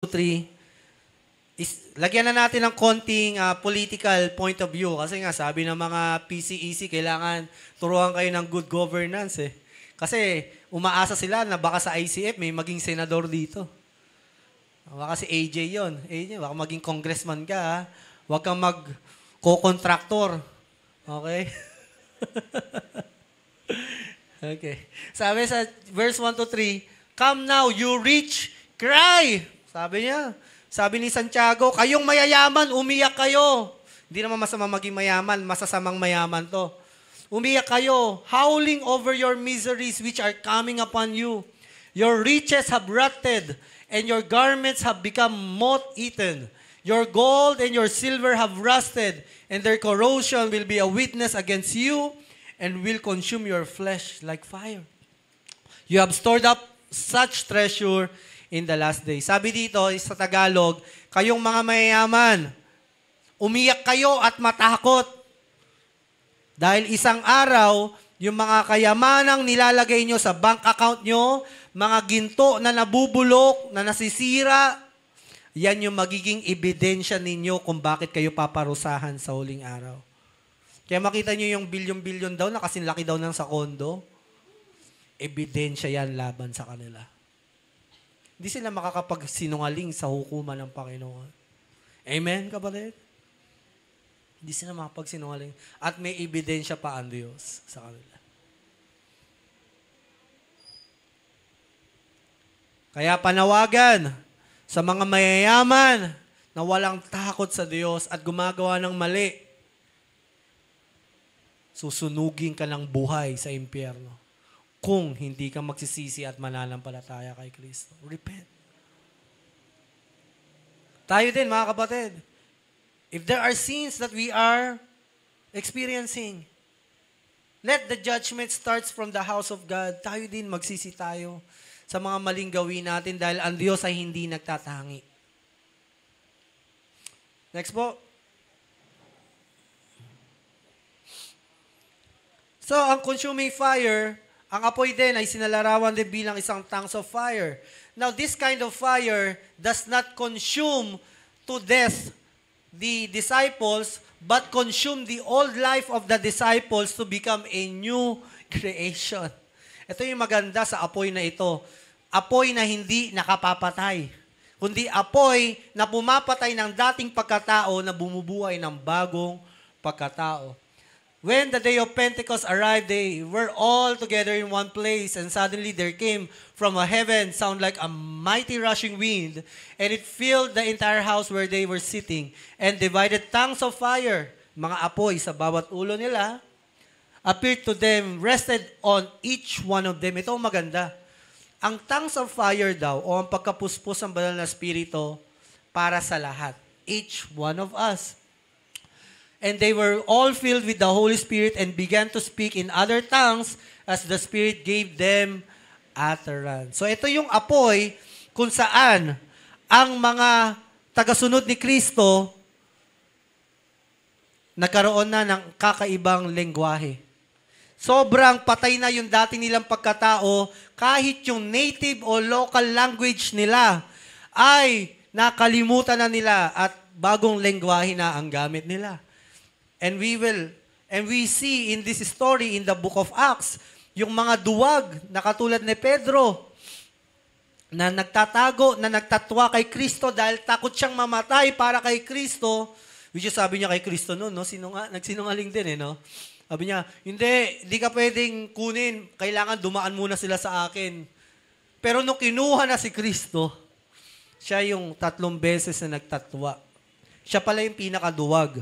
3, lagyan na natin ng konting political point of view. Kasi nga, sabi ng mga PCEC, kailangan turuan kayo ng good governance eh. Kasi umaasa sila na baka sa ICF may maging senador dito. Baka si AJ yun. AJ, baka maging congressman ka ha. Huwag kang mag-co-contractor. Okay? Okay. Sabi sa verse 1 to 3, "Come now, you rich, cry." Sabi niya. Sabi ni Santiago, "Kayong mayayaman, umiyak kayo." Hindi naman masama maging mayaman, masasamang mayaman to. Umiyak kayo, howling over your miseries which are coming upon you. Your riches have rotted, and your garments have become moth-eaten. Your gold and your silver have rusted, and their corrosion will be a witness against you, and will consume your flesh like fire. You have stored up such treasure in the last days. Sabi dito sa Tagalog, kayong mga mayayaman, umiyak kayo at matakot. Dahil isang araw, yung mga kayamanang nilalagay nyo sa bank account nyo, mga ginto na nabubulok, na nasisira, yan yung magiging ebidensya ninyo kung bakit kayo paparusahan sa huling araw. Kaya makita nyo yung bilyon-bilyon daw, na kasing laki daw ng sa kondo, ebidensya yan laban sa kanila. Hindi sila makakapagsinungaling sa hukuman ng Panginoon. Amen, kapatid? Hindi sila makapagsinungaling. At may ebidensya pa ang Diyos sa kanila. Kaya panawagan sa mga mayayaman na walang takot sa Diyos at gumagawa ng mali, susunugin ka ng buhay sa impyerno kung hindi ka magsisisi at mananampalataya kay Kristo. Repent. Tayo din, mga kapatid. If there are sins that we are experiencing, let the judgment starts from the house of God. Tayo din, magsisi tayo sa mga maling gawin natin dahil ang Diyos ay hindi nagtatangi. Next po. So, ang consuming fire, ang apoy din ay sinalarawan din bilang isang tongues of fire. Now, this kind of fire does not consume to death the disciples, but consume the old life of the disciples to become a new creation. Ito yung maganda sa apoy na ito. Apoy na hindi nakapapatay, kundi apoy na pumapatay ng dating pagkatao na bumubuhay ng bagong pagkatao. When the day of Pentecost arrived, they were all together in one place, and suddenly there came from a heaven sound like a mighty rushing wind, and it filled the entire house where they were sitting, and divided tongues of fire, mga apoy sa bawat ulo nila, appeared to them, rested on each one of them. Ito ang maganda. Ang tongues of fire daw, o ang pagkapuspos ng banal na spirito, para sa lahat. Each one of us. And they were all filled with the Holy Spirit and began to speak in other tongues as the Spirit gave them utterance. So ito yung apoy kung saan ang mga tagasunod ni Kristo nagkaroon na ng kakaibang lengguwahe. Sobrang patay na yung dati nilang pagkatao, kahit yung native o local language nila ay nakalimutan na nila at bagong lengguwahe na ang gamit nila. And we see in this story in the book of Acts, yung mga duwag na katulad ni Pedro, na nagtatago, na nagtatwa kay Kristo dahil takot siyang mamatay para kay Kristo, which is sabi niya kay Kristo noon, no? Nagsinungaling din no? Sabi niya, hindi ka pwedeng kunin, kailangan dumaan muna sila sa akin. Pero nung kinuha na si Kristo, siya yung 3 beses na nagtatwa. Siya pala yung pinakaduwag.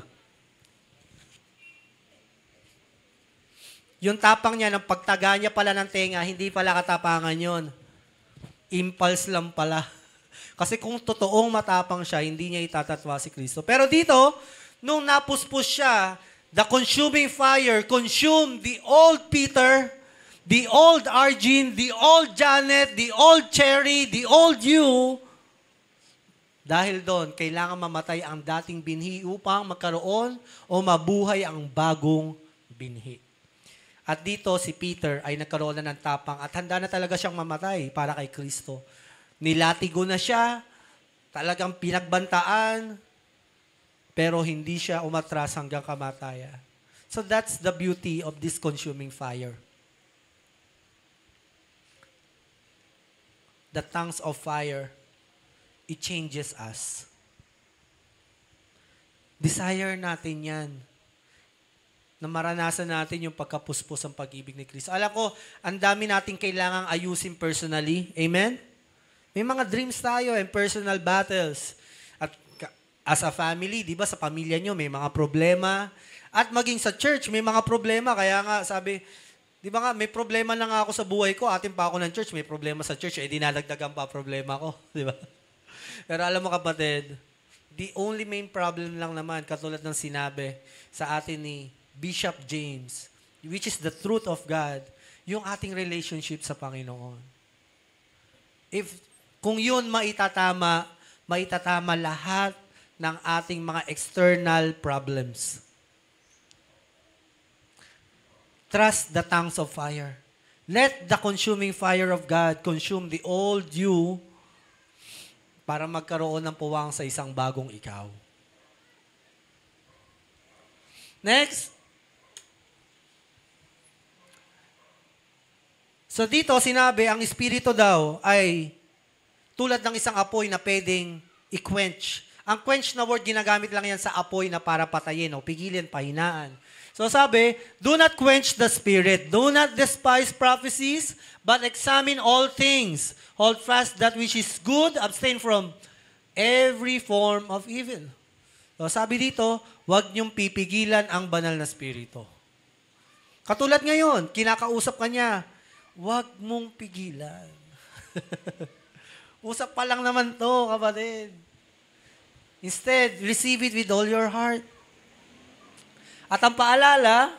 Yung tapang niya, ng pagtaga niya pala ng tenga, hindi pala katapangan yon. Impulse lang pala. Kasi kung totoong matapang siya, hindi niya itatatwa si Kristo. Pero dito, nung napuspos siya, the consuming fire consumed the old Peter, the old Arjun, the old Janet, the old Cherry, the old you. Dahil doon, kailangan mamatay ang dating binhi upang magkaroon o mabuhay ang bagong binhi. At dito, si Peter ay nagkaroon na ng tapang at handa na talaga siyang mamatay para kay Kristo. Nilatigo na siya, talagang pinagbantaan, pero hindi siya umatras hanggang kamatayan. So that's the beauty of this consuming fire. The tongues of fire, it changes us. Desire natin yan, na maranasan natin yung pagkapuspos ng pag-ibig ni Kristo. Alam ko, ang dami natin kailangang ayusin personally. Amen? May mga dreams tayo and personal battles. At as a family, di ba, sa pamilya nyo, may mga problema. At maging sa church, may mga problema. Kaya nga, sabi, di ba nga, may problema na nga ako sa buhay ko. Atin pa ako ng church, may problema sa church. Eh, dinadagdagan pa problema ko. Di ba? Pero alam mo kapatid, the only main problem lang naman, katulad ng sinabi sa atin ni Bishop James, which is the truth of God, yung ating relationship sa Panginoon. Kung yun maitatama lahat ng ating mga external problems. Trust the tongues of fire. Let the consuming fire of God consume the old you para magkaroon ng puwang sa isang bagong ikaw. Next. So dito sinabi, ang Espiritu daw ay tulad ng isang apoy na pwedeng i-quench. Ang quench na word, ginagamit lang yan sa apoy na para patayin o pigilin, pahinaan. So sabi, do not quench the Spirit. Do not despise prophecies, but examine all things. Hold fast that which is good. Abstain from every form of evil. So sabi dito, huwag niyong pipigilan ang banal na Espiritu. Katulad ngayon, kinakausap ka niya, huwag mong pigilan. Usap pa lang naman to, kapatid. Instead, receive it with all your heart. At ang paalala,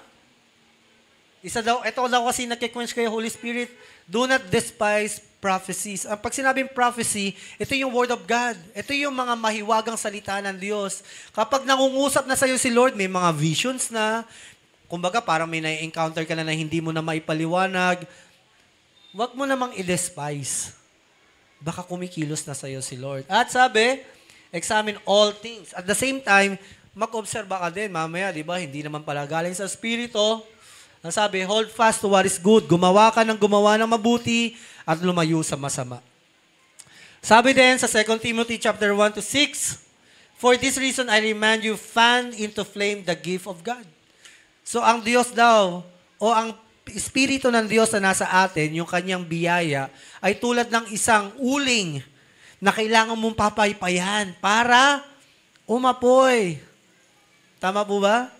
ito daw kasi nagkikwens kayo, Holy Spirit, do not despise prophecies. Pag sinabing prophecy, ito yung word of God. Ito yung mga mahiwagang salita ng Diyos. Kapag nangungusap na sa'yo si Lord, may mga visions na, kumbaga parang may na-encounter ka na hindi mo na maipaliwanag, huwag mo namang i-despise. Baka kumikilos na sa'yo si Lord. At sabi, examine all things. At the same time, mag-obserba ka din, mamaya, di ba, hindi naman pala galing sa Espiritu. Ang sabi, hold fast to what is good. Gumawa ka ng gumawa ng mabuti at lumayo sa masama. Sabi din sa 2 Timothy chapter 1 to 6, for this reason I remind you, fan into flame the gift of God. So ang Diyos daw, o ang Espiritu ng Diyos na nasa atin, yung kanyang biyaya, ay tulad ng isang uling na kailangan mong papaypayan para umapoy. Tama po ba?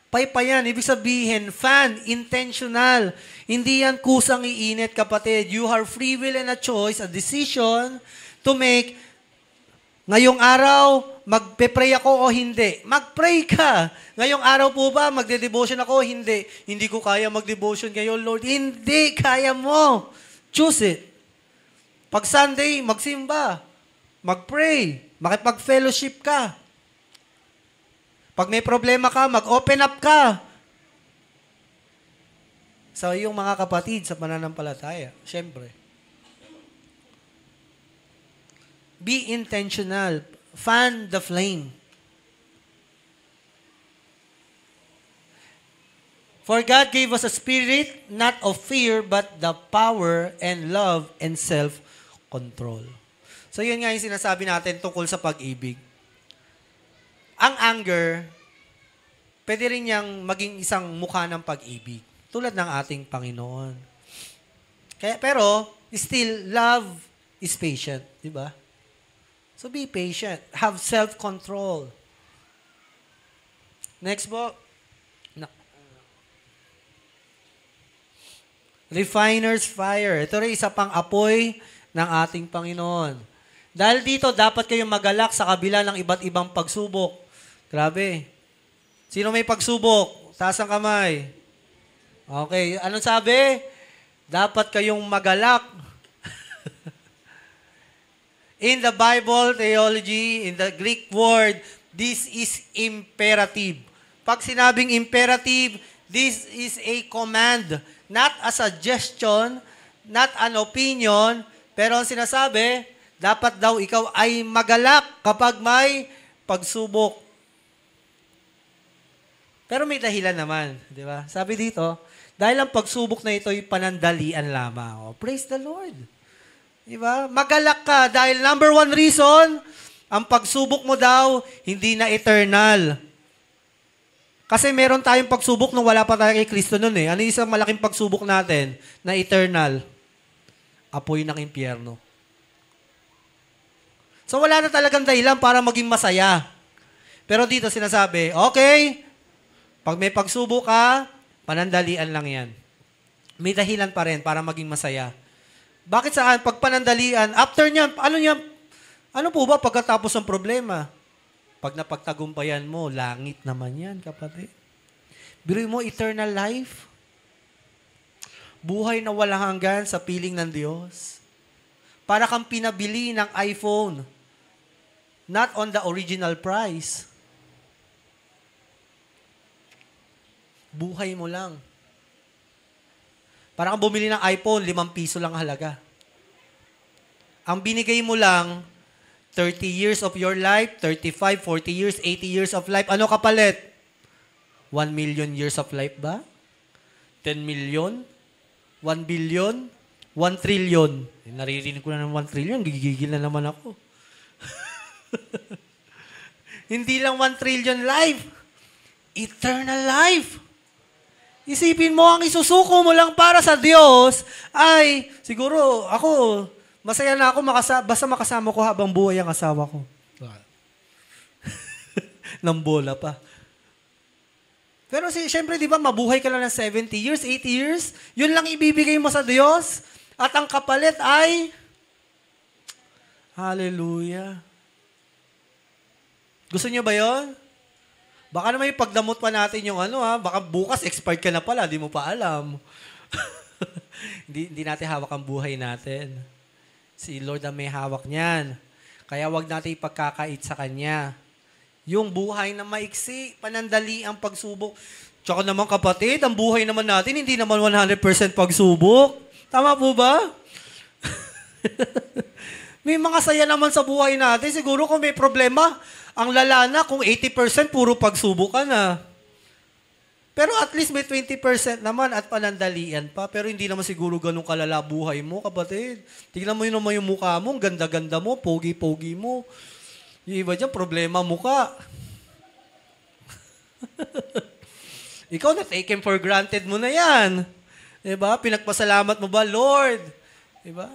Paypayan, ibig sabihin, fan, intentional. Hindi yan kusang iinit, kapatid. You have free will and a choice, a decision to make. Ngayong araw, magpe-pray ako o hindi? Mag-pray ka. Ngayong araw po ba, magde-devotion ako o hindi? Hindi ko kaya mag-devotion ngayon, Lord. Hindi, kaya mo. Choose it. Pag Sunday, magsimba. Mag-pray. Makipag-fellowship ka. Pag may problema ka, mag-open up ka. Sa iyong mga kapatid sa pananampalataya, syempre. Be intentional. Fan the flame. For God gave us a spirit, not of fear, but the power and love and self-control. So yun nga yung sinasabi natin tungkol sa pag-ibig. Ang anger, pwede rin niyang maging isang mukha ng pag-ibig. Tulad ng ating Panginoon. Pero, still, love is patient. Di ba? So be patient. Have self-control. Next po. Refiner's fire. Ito rin isa pang apoy ng ating Panginoon. Dahil dito, dapat kayong magalak sa kabila ng iba't ibang pagsubok. Grabe. Sino may pagsubok? Taas ang kamay. Okay. Anong sabi? Dapat kayong magalak. In the Bible theology, in the Greek word, this is imperative. Pag sinabing imperative, this is a command. Not a suggestion, not an opinion, pero ang sinasabi, Dapat daw ikaw ay magalak kapag may pagsubok. Pero may dahilan naman, di ba? Sabi dito, dahil ang pagsubok na ito ay panandalian lamang. Oh, praise the Lord. Di ba? Magalak ka dahil number one reason, ang pagsubok mo daw, hindi na eternal. Kasi meron tayong pagsubok nung wala pa tayo kay Kristo nun eh. Ano yung isang malaking pagsubok natin na eternal? Apoy ng impyerno. So wala na talagang dahilan para maging masaya. Pero dito sinasabi, okay, pag may pagsubok ka, panandalian lang yan. May dahilan pa rin para maging masaya. Bakit saan? Pag panandalian, after niyan, ano po ba pagkatapos ng problema? Pag napagtagumpayan mo, langit naman yan, kapatid. Biruin mo, eternal life. Buhay na walang hanggan sa piling ng Diyos. Para kang pinabili ng iPhone. Not on the original price. Buhay mo lang. Para kang bumili ng iPhone, 5 piso lang halaga. Ang binigay mo lang, 30 years of your life, 35, 40 years, 80 years of life. Ano kapalit? 1 million years of life ba? 10 million? 1 billion? 1 trillion? Naririnig ko na ng 1 trillion, gigigil na naman ako. Hindi lang 1 trillion life. Eternal life. Isipin mo, ang isusuko mo lang para sa Diyos ay, siguro, ako, masaya na ako basta makasama ko habang buhay ang asawa ko. Nang bola pa. Pero siyempre, di ba, mabuhay ka lang ng 70 years, 80 years, yun lang ibibigay mo sa Diyos, at ang kapalit ay, hallelujah. Gusto niyo ba yun? Baka naman yung pagdamot pa natin yung baka bukas expired ka na pala, di mo pa alam. Hindi natin hawak ang buhay natin. Si Lord ang may hawak niyan. Kaya wag natin ipagkakait sa Kanya. Yung buhay na maiksi, panandali ang pagsubok. Tsaka naman kapatid, ang buhay naman natin, hindi naman 100% pagsubok. Tama po ba? May mga saya naman sa buhay natin. Siguro kung may problema, ang lala na kung 80% puro pagsubok ka na. Pero at least may 20% naman at panandalian pa. Pero hindi naman siguro ganun kalala buhay mo, kapatid. Tignan mo yun naman yung mukha mo, ganda-ganda mo, pogi-pogi mo. Yung iba dyan, problema mukha. Ikaw na taken for granted mo na yan. Diba? Pinagpasalamat mo ba, Lord? Diba?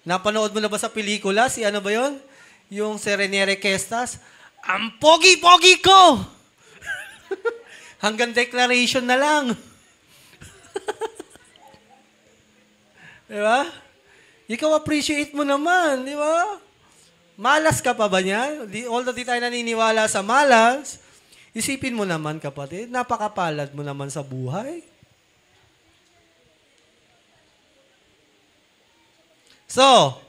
Napanood mo na ba sa pelikula? Si ano ba yun? Yung si Rene Requestas. Ang pogi-pogi ko! Hanggang declaration na lang. Di ba? Ikaw appreciate mo naman, di ba? Malas ka pa ba niya? Although di tayo naniniwala sa malas, isipin mo naman, kapatid, napakapalad mo naman sa buhay. So,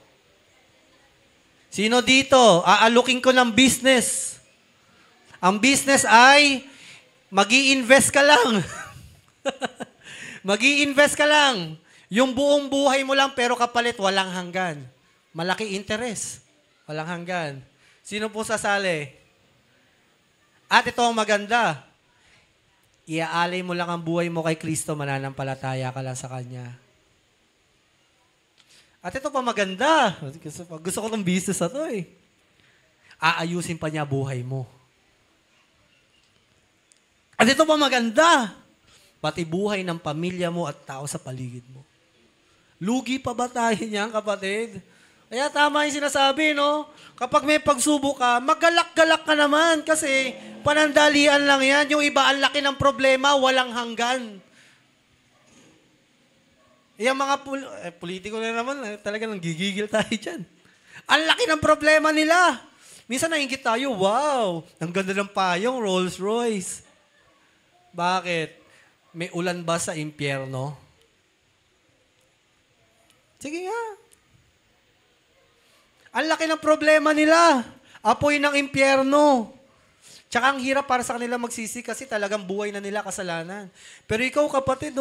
sino dito? Aalukin ko ng business. Ang business ay mag-i-invest ka lang. Mag-i-invest ka lang. Yung buong buhay mo lang pero kapalit walang hanggan. Malaki interest. Walang hanggan. Sino po sasali? At ito ang maganda. Iaalay mo lang ang buhay mo kay Kristo, mananampalataya ka lang sa Kanya. At ito pa maganda. Gusto ko itong business na ito eh. Aayusin pa niya buhay mo. At ito pa maganda, pati buhay ng pamilya mo at tao sa paligid mo. Lugi pa ba tayo niyan, kapatid? Kaya tama yung sinasabi, no? Kapag may pagsubok ka, maggalak-galak ka naman kasi panandalian lang yan. Yung iba, ang laki ng problema, walang hanggan. Yung mga politiko na naman, talaga nang gigigil tayo dyan. Ang laki ng problema nila. Minsan naingit tayo, wow, ang ganda ng payong, Rolls Royce. Bakit? May ulan ba sa impyerno? Sige nga. Ang laki ng problema nila. Apoy ng impyerno. Tsaka ang hirap para sa kanila magsisi kasi talagang buhay na nila kasalanan. Pero ikaw, kapatid,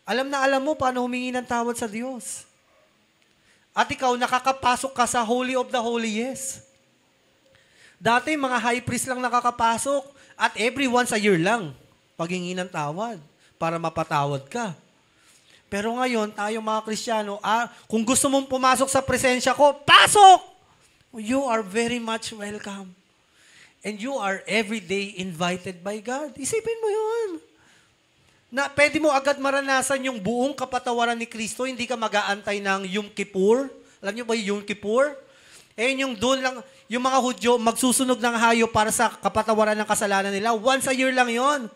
alam na alam mo paano humingi ng tawad sa Diyos. At ikaw, nakakapasok ka sa Holy of the Holiest. Dati, mga high priest lang nakakapasok. At every once a year lang, paghingi ng tawad para mapatawad ka. Pero ngayon, tayo mga Kristiyano, kung gusto mong pumasok sa presensya ko, pasok! You are very much welcome. And you are every day invited by God. Isipin mo yun. Na pwede mo agad maranasan yung buong kapatawaran ni Kristo, hindi ka mag-aantay ng Yom Kippur. Alam niyo ba yung Yom Kippur? Yung doon lang, yung mga Hudyo, magsusunog ng hayop para sa kapatawaran ng kasalanan nila. Once a year lang yon.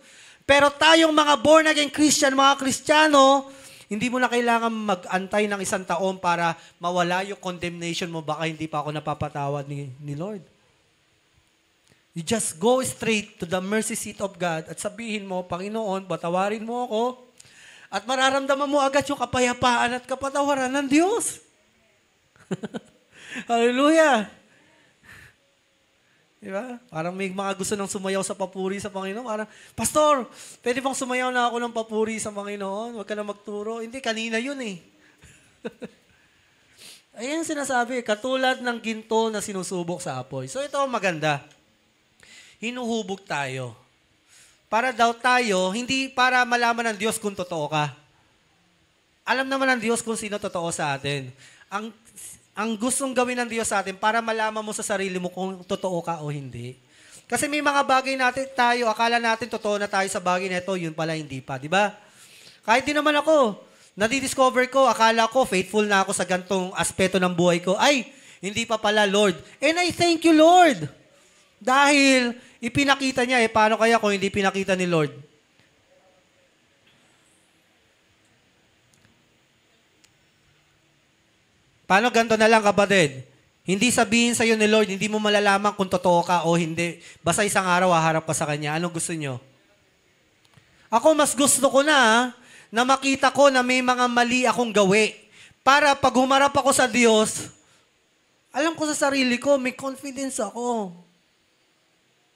Pero tayong mga born-again Christian, mga Kristiyano, hindi mo na kailangan mag-antay ng 1 taon para mawala yung condemnation mo. Baka hindi pa ako napapatawad ni Lord. You just go straight to the mercy seat of God at sabihin mo, Panginoon, patawarin mo ako. At mararamdaman mo agad yung kapayapaan at kapatawaran ng Diyos. Hallelujah! Diba? Parang may mga gusto nang sumayaw sa papuri sa Panginoon. Parang, Pastor, pwede bang sumayaw na ako ng papuri sa Panginoon? Huwag ka na magturo. Hindi, kanina yun eh. Ayan sinasabi, katulad ng ginto na sinusubok sa apoy. So ito ang maganda. Hinuhubog tayo. Para daw tayo, hindi para malaman ng Diyos kung totoo ka. Alam naman ng Diyos kung sino totoo sa atin. Ang gustong gawin ng Diyos sa atin para malaman mo sa sarili mo kung totoo ka o hindi. Kasi may mga bagay natin tayo, akala natin totoo na tayo sa bagay na ito, yun pala hindi pa, di ba? Kahit din naman ako, nadidiscover ko, akala ko faithful na ako sa gantong aspeto ng buhay ko. Ay, hindi pa pala, Lord. And I thank you, Lord. Dahil ipinakita niya, paano kaya kung hindi pinakita ni Lord? Paano ganito na lang, kapatid? Hindi sabihin sa'yo ni Lord, hindi mo malalaman kung totoo ka o hindi. Basta isang araw, haharap ka sa Kanya. Anong gusto nyo? Ako, mas gusto ko na makita ko na may mga mali akong gawi. Para pag humarap ako sa Diyos, alam ko sa sarili ko, may confidence ako.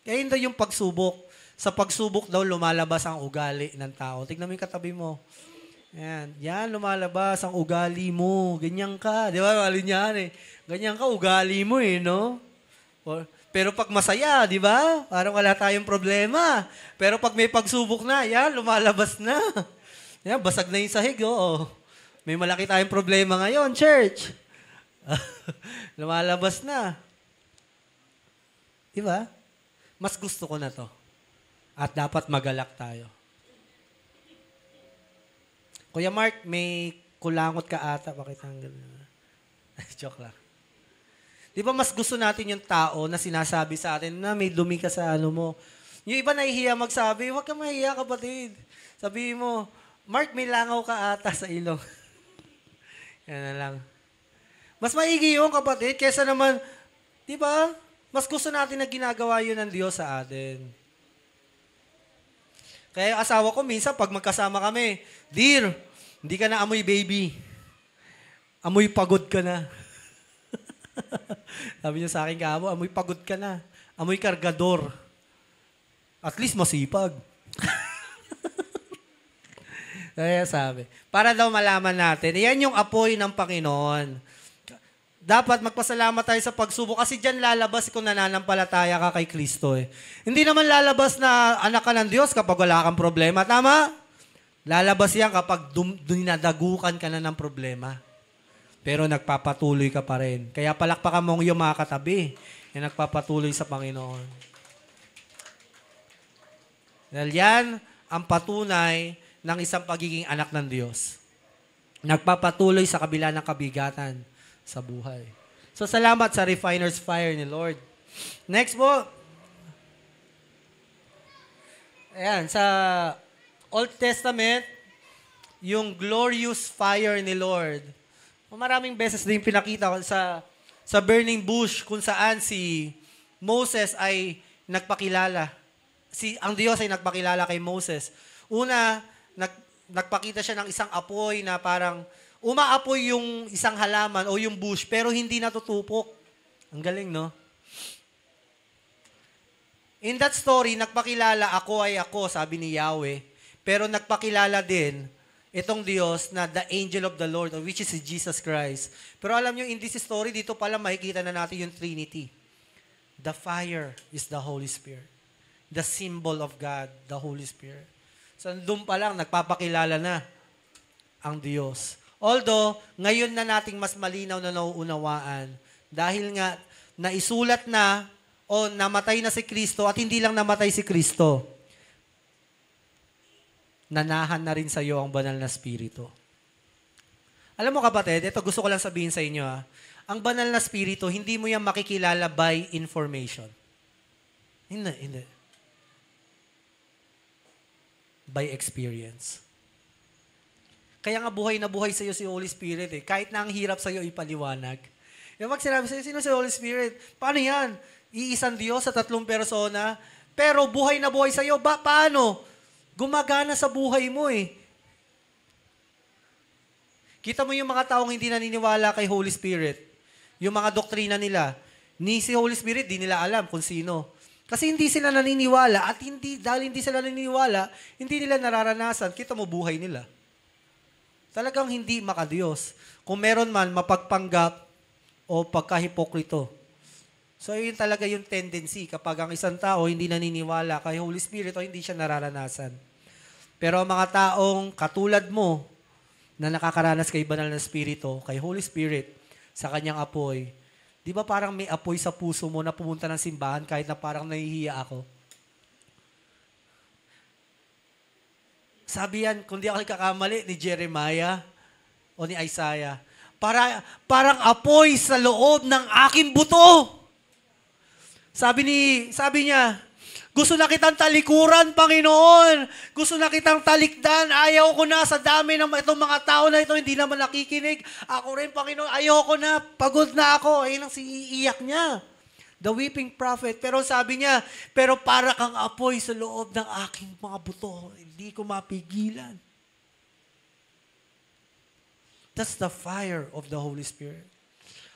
Kaya hindi yung pagsubok. Sa pagsubok daw, lumalabas ang ugali ng tao. Tignan mo yung katabi mo. Yan, lumalabas ang ugali mo. Ganyan ka. Di ba? Yan eh. Ganyan ka, ugali mo eh, no? Pero pag masaya, di ba? Parang wala tayong problema. Pero pag may pagsubok na, yan, lumalabas na. Yan, basag na yung sahig, oo. May malaki tayong problema ngayon, church. Lumalabas na. Di ba? Mas gusto ko na to. At dapat magalak tayo. Kuya Mark, may kulangot ka ata. Bakit hanggang joke lang. Di ba mas gusto natin yung tao na sinasabi sa atin na may dumi ka sa ano mo. Yung iba nahihiya magsabi, huwag ka mahihiya kapatid. Sabihin mo, Mark, may langaw ka ata sa ilong. Yan na lang. Mas maigi yun kapatid, kesa naman, di ba? Mas gusto natin na ginagawa yun ng Diyos sa atin. Kaya yung asawa ko, minsan pag magkasama kami, Dear, hindi ka na amoy baby. Amoy pagod ka na. Sabi niya sa akin kahapon, amoy pagod ka na. Amoy kargador. At least masipag. Kaya sabi, para daw malaman natin, yan yung apoy ng Panginoon. Dapat magpasalamat tayo sa pagsubok kasi diyan lalabas kung nananampalataya ka kay Kristo eh. Hindi naman lalabas na anak ka ng Diyos kapag wala kang problema. Tama? Lalabas yan kapag dinadagukan ka na ng problema. Pero nagpapatuloy ka pa rin. Kaya palakpakan mo yung mga katabi na nagpapatuloy sa Panginoon. Dahil yan ang patunay ng isang pagiging anak ng Diyos. Nagpapatuloy sa kabila ng kabigatan sa buhay. So, salamat sa refiner's fire ni Lord. Next po. Ayan, sa Old Testament, yung glorious fire ni Lord. Maraming beses din pinakita ko sa burning bush kung saan si Moses ay nagpakilala. Ang Diyos ay nagpakilala kay Moses. Una, nagpakita siya ng isang apoy na parang umaapoy yung isang halaman o yung bush, pero hindi natutupok. Ang galing, no? In that story, nagpakilala, ako ay ako, sabi ni Yahweh. Pero nagpakilala din, itong Diyos na the angel of the Lord, which is Jesus Christ. Pero alam nyo, in this story, dito pala makikita na natin yung Trinity. The fire is the Holy Spirit. The symbol of God, the Holy Spirit. So, doon pa lang, nagpapakilala na ang Diyos. Although, ngayon na nating mas malinaw na nauunawaan, dahil nga, naisulat na, o namatay na si Kristo, at hindi lang namatay si Kristo, nanahan na rin sa iyo ang banal na Espiritu. Alam mo kapatid, ito gusto ko lang sabihin sa inyo. Ang banal na Espiritu, hindi mo yan makikilala by information. Hindi. By experience. Kaya nga buhay na buhay sa iyo si Holy Spirit eh. Kahit na ang hirap sa iyo ipaliwanag. Yung pag sinabi sa iyo, sino si Holy Spirit? Paano yan? Iisang Diyos sa 3 persona, pero buhay na buhay sa iyo. Paano? Gumagana sa buhay mo eh. Kita mo yung mga taong hindi naniniwala kay Holy Spirit. Yung mga doktrina nila. Ni si Holy Spirit, di nila alam kung sino. Kasi hindi sila naniniwala at dahil hindi sila naniniwala, hindi nila nararanasan. Kita mo buhay nila. Talagang hindi makadiyos. Kung meron man, mapagpanggap o pagkahipokrito. So, yun talaga yung tendency kapag ang isang tao hindi naniniwala kay Holy Spirit o hindi siya nararanasan. Pero ang mga taong katulad mo na nakakaranas kay Banal na Espiritu, kay Holy Spirit, sa kanyang apoy, di ba parang may apoy sa puso mo na pumunta ng simbahan kahit na parang nahihiya ako? Sabi yan, kung di ako kakamali, ni Jeremiah o ni Isaiah, parang apoy sa loob ng aking buto. Sabi niya, gusto na kitang talikuran, Panginoon. Gusto na kitang talikdan. Ayaw ko na sa dami ng itong mga tao na ito, hindi naman nakikinig. Ako rin, Panginoon, ayaw ko na. Pagod na ako. Ayun ang iiyak niya. The weeping prophet. Pero sabi niya, pero para kang apoy sa loob ng aking mga buto. Hindi ko mapigilan. That's the fire of the Holy Spirit.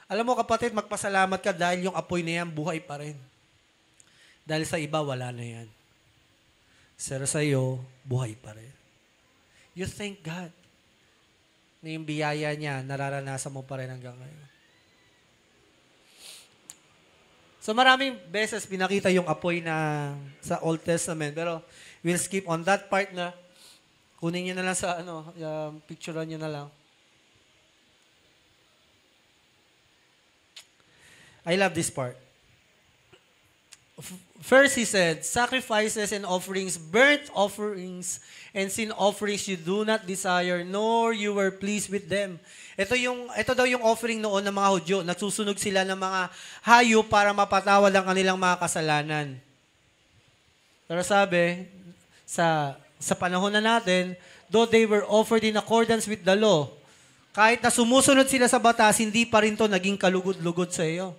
Alam mo kapatid, magpasalamat ka dahil yung apoy na yan, buhay pa rin. Dahil sa iba, wala na yan. Pero sa iyo, buhay pa rin. You thank God na yung biyaya niya, nararanasan mo pa rin hanggang ngayon. So maraming beses pinakita yung apoy na sa Old Testament. Pero we'll skip on that part na kunin niyo na lang sa picturean niyo na lang. I love this part. First, he said, sacrifices and offerings, burnt offerings, and sin offerings you do not desire, nor you were pleased with them. Ito daw yung offering noon ng mga Hudyo. Nagsusunog sila ng mga hayop para mapatawad ang kanilang mga kasalanan. Pero sabi, sa panahon na natin, though they were offered in accordance with the law, kahit na sumusunod sila sa batas, hindi pa rin to naging kalugod-lugod sa iyo.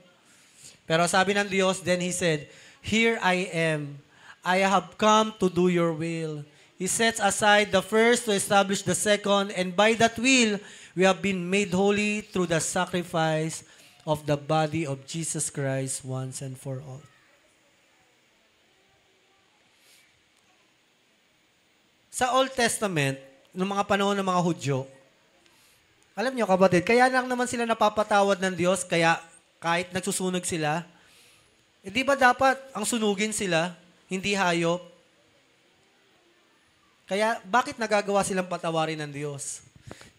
Pero sabi ng Diyos, then He said, here I am. I have come to do your will. He sets aside the first to establish the second, and by that will, we have been made holy through the sacrifice of the body of Jesus Christ once and for all. Sa Old Testament, noong mga panahon ng mga Hudyo, alam niyo kapatid, kaya lang naman sila napapatawad ng Diyos, kaya kahit nagsusunog sila, di ba dapat ang sunugin sila, hindi hayop? Kaya bakit nagagawa silang patawarin ng Diyos?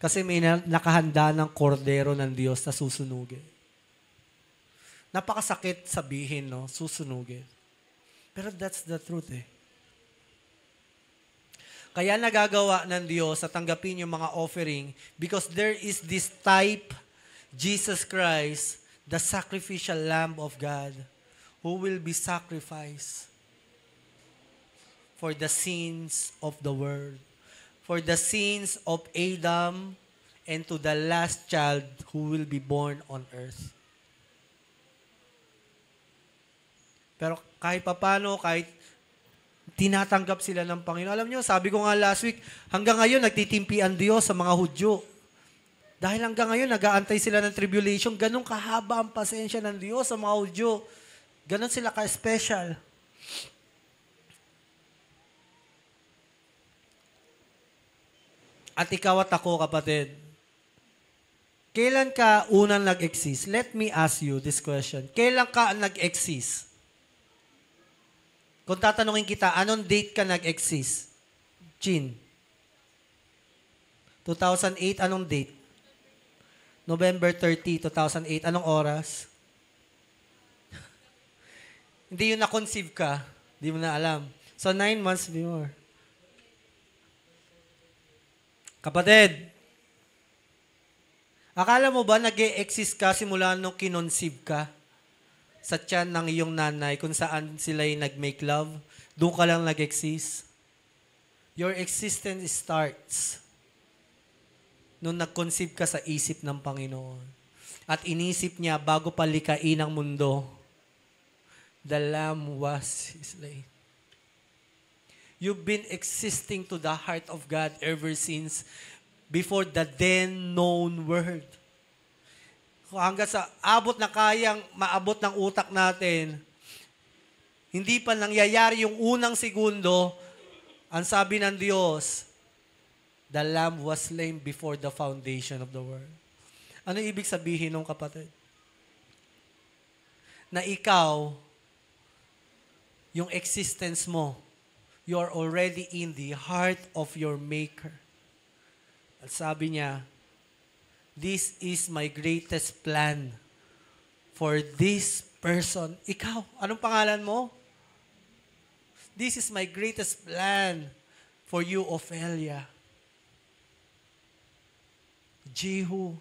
Kasi may nakahanda ng kordero ng Diyos na susunugin. Napakasakit sabihin, no? Susunugin. Pero that's the truth eh. Kaya nagagawa ng Diyos at tanggapin yung mga offering because there is this type, Jesus Christ, the sacrificial Lamb of God, who will be sacrificed for the sins of the world, for the sins of Adam, and to the last child who will be born on earth. Pero kahit papano, kahit tinatanggap sila ng Panginoon. Alam niyo, sabi ko nga last week, hanggang ngayon nagtitimpi ang Diyos sa mga Hudyo. Dahil hanggang ngayon, nag-aantay sila ng tribulation. Ganun kahaba ang pasensya ng Diyos sa mga Hudyo. Ganun sila ka-special. At ikaw at ako, kapatid, kailan ka unang nag-exist? Let me ask you this question. Kailan ka nag-exist? Kung tatanungin kita, anong date ka nag-exist? Chin. 2008, anong date? November 30, 2008. Anong oras? Hindi yun na-conceive ka. Hindi mo na alam. So, 9 months before. Kapatid, akala mo ba nag-e-exist ka simula nung kinonceive ka sa tiyan ng iyong nanay kung saan sila yung nag-make love? Doon ka lang nag-exist? Your existence starts nung nag-conceive ka sa isip ng Panginoon. At inisip niya bago palikain ang mundo, the Lamb was slain. You've been existing to the heart of God ever since before the then known world. Hanggang sa abot na kayang maabot ng utak natin, hindi pa nangyayari yung unang segundo, ang sabi ng Diyos, the Lamb was slain before the foundation of the world. Ano ibig sabihin ng kapatid? Na ikaw, yung existence mo, you are already in the heart of your Maker. At sabi niya, this is my greatest plan for this person. Ikaw, anong pangalan mo? This is my greatest plan for you, Ophelia. Jehu,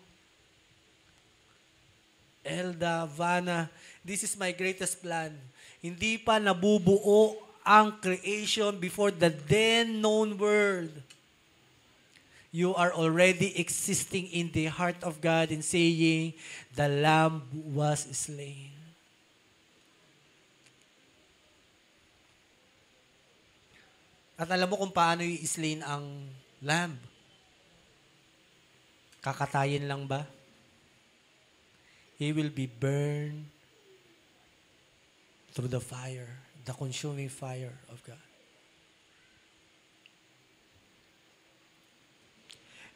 Elda, Vanna, this is my greatest plan. Hindi pa nabubuo ang creation before the then known world. You are already existing in the heart of God and saying, the Lamb was slain. At alam mo kung paano i-slain ang lamb? Kakatayin lang ba? He will be burned through the fire, the consuming fire of God.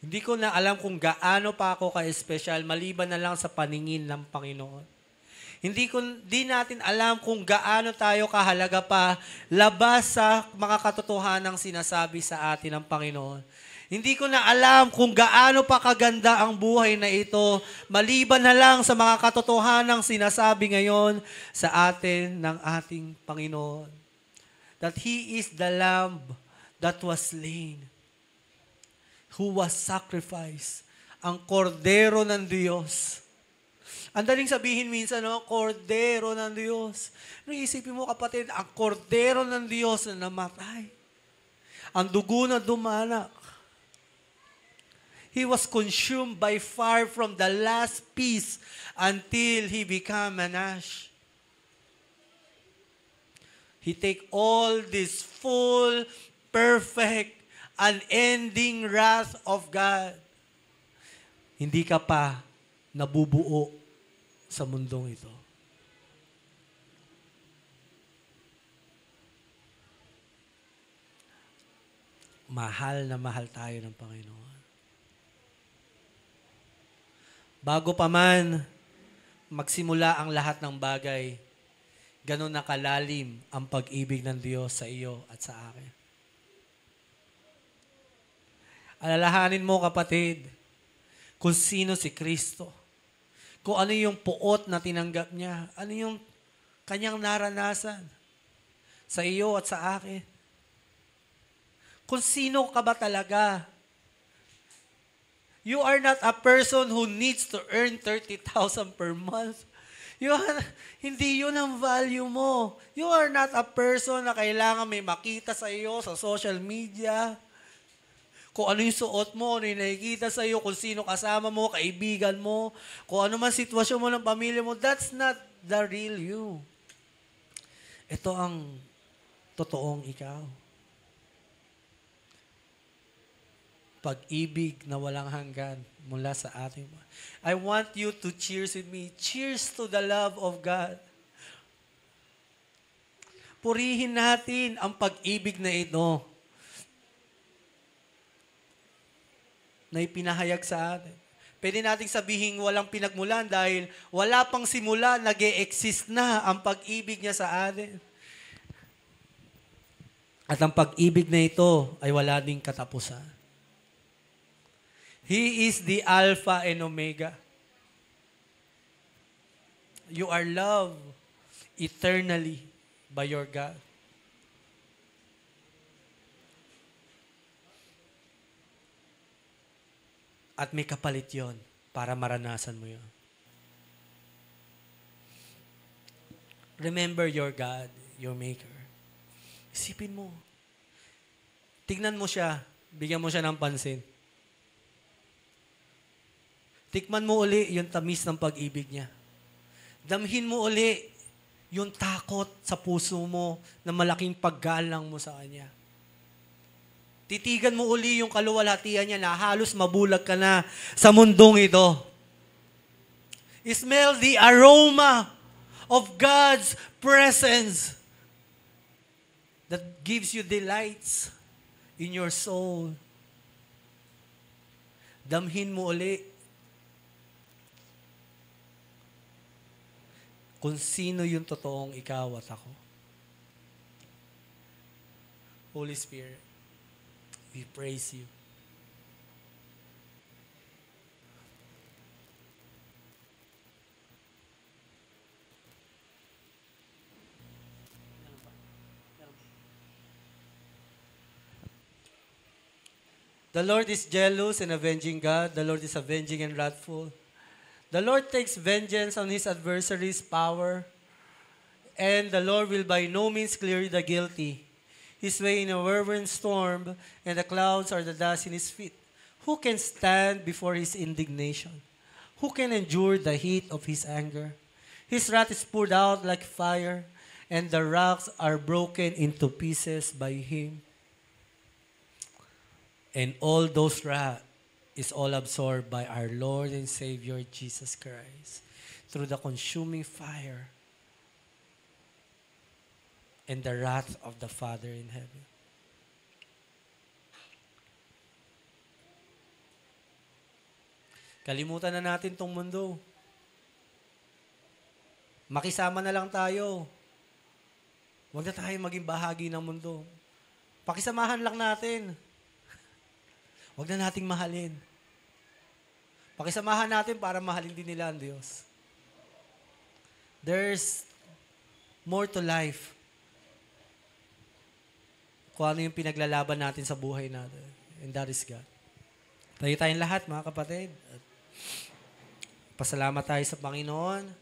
Hindi ko na alam kung gaano pa ako ka-espesyal maliban na lang sa paningin ng Panginoon. Hindi natin alam kung gaano tayo kahalaga pa labas sa mga katotohanang sinasabi sa atin ng Panginoon. Hindi ko na alam kung gaano pa kaganda ang buhay na ito maliban na lang sa mga katotohanang sinasabi ngayon sa atin ng ating Panginoon. That He is the Lamb that was slain, who was sacrificed, ang kordero ng Diyos. Ang daling sabihin minsan, no? Kordero ng Diyos. Isipin mo kapatid, ang kordero ng Diyos na namatay. Ang dugo na dumanak. He was consumed by fire from the last piece until He became an ash. He take all this full, perfect, unending wrath of God. Hindi ka pa nabubuo sa mundong ito. Mahal na mahal tayo ng Panginoon. Bago pa man magsimula ang lahat ng bagay, ganun na kalalim ang pag-ibig ng Diyos sa iyo at sa akin. Alalahanin mo, kapatid, kung sino si Kristo. Kung ano yung puot na tinanggap niya. Ano yung kanyang naranasan sa iyo at sa akin. Kung sino ka ba talaga. You are not a person who needs to earn 30,000 per month. Hindi yun ang value mo. You are not a person na kailangan may makita sa iyo sa social media. Kung ano yung suot mo, ano yung nakikita sa iyo, kung sino kasama mo, kaibigan mo, kung ano man sitwasyon mo ng pamilya mo, that's not the real you. Ito ang totoong ikaw. Pag-ibig na walang hanggan mula sa ating. I want you to cheers with me. Cheers to the love of God. Purihin natin ang pag-ibig na ito. na ipinahayag sa atin. Pwede nating sabihin walang pinagmulan dahil wala pang simula, nag-e-exist na ang pag-ibig niya sa atin. At ang pag-ibig na ito ay wala ding katapusan. He is the Alpha and Omega. You are loved eternally by your God. At may kapalit yon para maranasan mo yon. Remember your God, your Maker. Isipin mo. Tignan mo siya. Bigyan mo siya ng pansin. Tikman mo uli yung tamis ng pag-ibig niya. Damhin mo uli yung takot sa puso mo na malaking paggalang mo sa Kanya. Titigan mo uli yung kaluwalhatian niya na halos mabulag ka na sa mundong ito. Smell the aroma of God's presence that gives you delights in your soul. Damhin mo uli kung sino yung totoong ikaw at ako. Holy Spirit, we praise you. The Lord is jealous and avenging God. The Lord is avenging and wrathful. The Lord takes vengeance on his adversaries' power, and the Lord will by no means clear the guilty. His way in a whirlwind storm, and the clouds are the dust in his feet. Who can stand before his indignation? Who can endure the heat of his anger? His wrath is poured out like fire, and the rocks are broken into pieces by him. And all those wrath is all absorbed by our Lord and Savior Jesus Christ through the consuming fire and the wrath of the Father in heaven. Kalimutan na natin tong mundo. Makisama na lang tayo. Huwag na tayo maging bahagi ng mundo. Pakisamahan lang natin. Huwag na nating mahalin. Pakisamahan natin para mahalin din nila ang Diyos. There's more to life. Kung ano yung pinaglalaban natin sa buhay natin. And that is God. Tayo tayong lahat, mga kapatid. At pasalamat tayo sa Panginoon.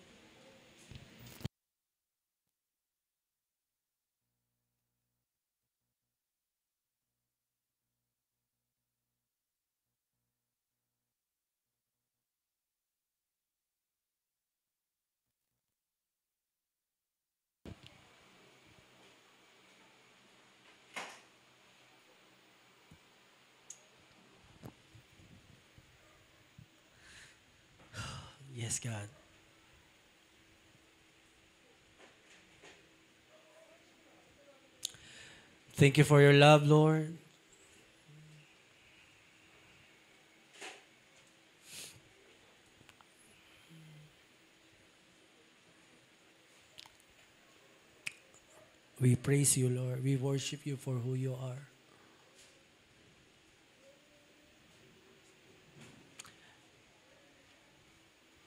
Yes, God. Thank you for your love, Lord. We praise you, Lord. We worship you for who you are.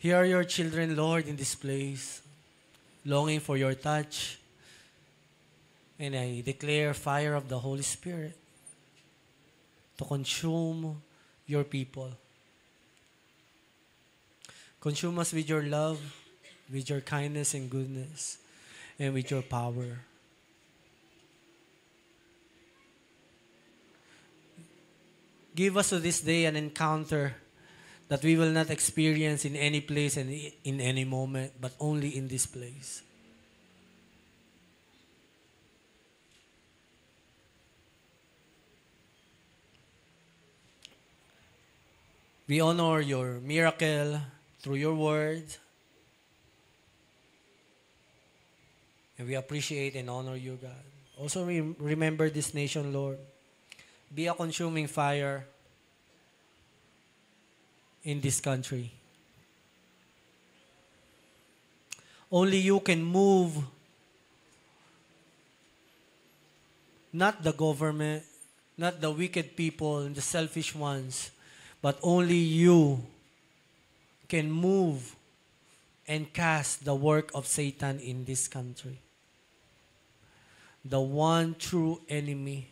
Here are your children, Lord, in this place, longing for your touch. And I declare fire of the Holy Spirit to consume your people. Consume us with your love, with your kindness and goodness, and with your power. Give us to this day an encounter that we will not experience in any place and in any moment, but only in this place. We honor your miracle through your word. And we appreciate and honor you, God. Also remember this nation, Lord. Be a consuming fire in this country. Only you can move, not the government, not the wicked people and the selfish ones, but only you can move and cast the work of Satan in this country. The one true enemy,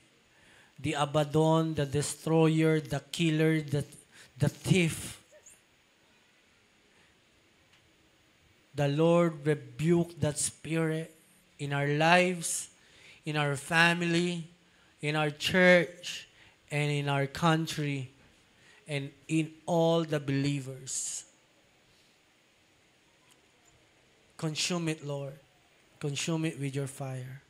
the Abaddon, the destroyer, the killer, the thief. The Lord rebuke that spirit in our lives, in our family, in our church, and in our country, and in all the believers. Consume it, Lord. Consume it with your fire.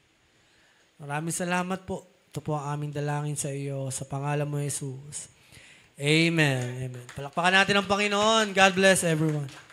Maraming salamat po. Ito po ang aming dalangin sa iyo sa pangalan mo, Jesus. Amen. Amen. Palakpakan natin ang Panginoon. God bless everyone.